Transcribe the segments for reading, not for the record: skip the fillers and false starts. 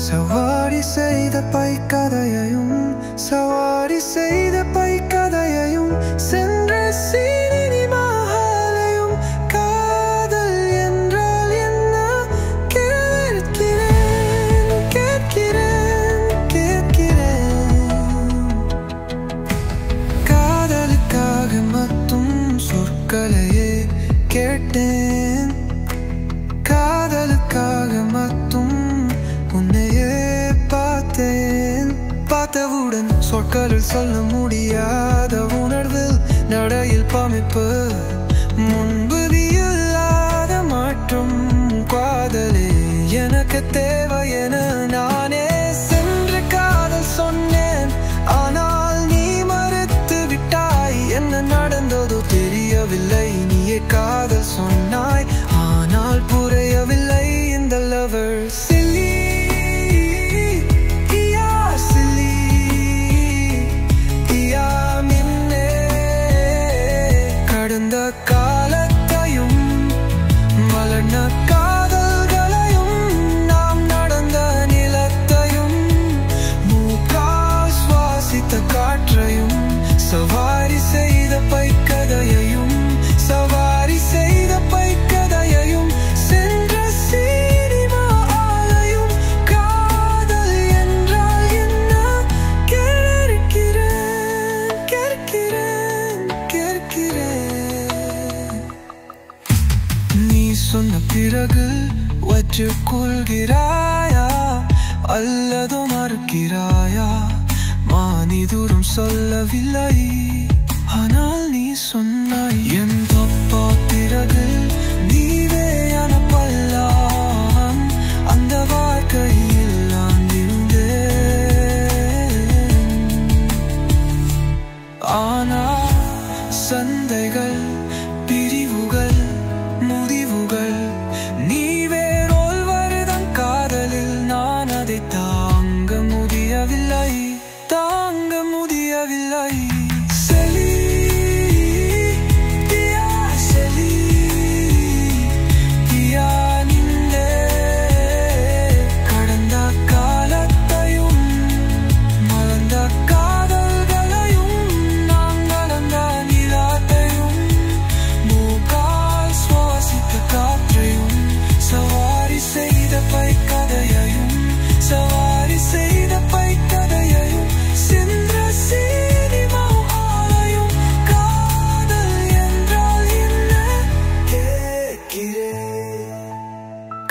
சவாரி செய்த பைக்கதையையும் சவாரி செய்த பைக்கதையையும் சென்ற சினிமாலையும் காதல் என்றால் என்ன கேட்கிறேன் கேட்கிறேன் கேட்கிறேன் காதலுக்காக மட்டும் சொற்களையே கேட்டேன் காதலுக்காக மட்டும் உன்னையே பார்த்தவுடன் சொற்களில் சொல்ல முடியாத உணர்வில் நடையில் பமிப்பு முன்பு இல்லாத மாற்றம் காதலே எனக்கு தேவை என நானே சென்று காதல் சொன்னேன். ஆனால் நீ மறுத்து விட்டாய். என்ன நடந்ததோ தெரியவில்லை. நீயே காதல் சொன்னாய் ஆனால் புரியவில்லை. இந்த லவர் சில்லி காலத்தையும் மலர்ந்த காதல்களையும் நாம் நடந்த நிலத்தையும் மூக்கால் சுவாசித்த காற்றையும் சவாரி செய்த பைக்கதையையும் சவாரி செய்த பைக்கதையையும் சென்ற சினிமா ஆலையும் காதல் என்றால் என்ன கேட்கிறேன் கேட்கிறேன் கேட்கிறேன். நீ சொன்ன பிறகு வற்றுக்கொள்கிறாயா அல்லது மறுக்கிறாயா? மானி தூரம் சொல்லவில்லை ஆனால் நீ சொன்னாய். என் தப்பா பிறகு நீவே அனுப்பலாம் அந்த வாழ்க்கையில் நான் இருந்தேன். ஆனால் சந்தைகள் பிரிவுகள் முடிவுகள் நீ வேறொருவர்தான் காதலில் நான் அதை தாங்க முடியவில்லை தாங்க முடியவில்லை.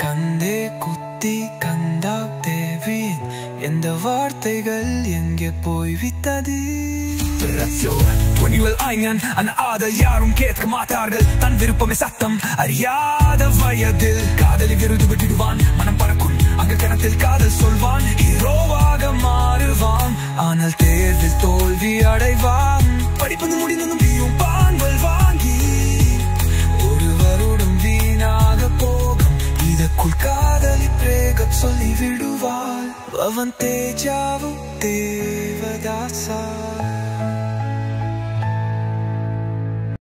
கந்தே குத்தி கந்தா தேவின் எந்த வார்த்தைகள் எங்கே போய்விட்டது? துணிவில் ஐயன் அந்த ஆதல் யாரும் கேட்க மாட்டார்கள். தன் விருப்பமே சத்தம் அறியாத வயதில் காதலி விருது விட்டுடுவான். மனம் பறக்கும் அங்க கிணத்தில் காதல் சொல்வான். ஹீரோவாக மாறுவான் ஆனால் தேர்வில் தோல்வி அடைவான். படிப்பது முடிந்தும் பாங்கள் வாங்கி ஒருவருடன் வீணாக போகும். இதற்குள் காதலி பிரேகம் சொல்லி விடுவாள். அவன் தேஜாவும் தேவதாசா.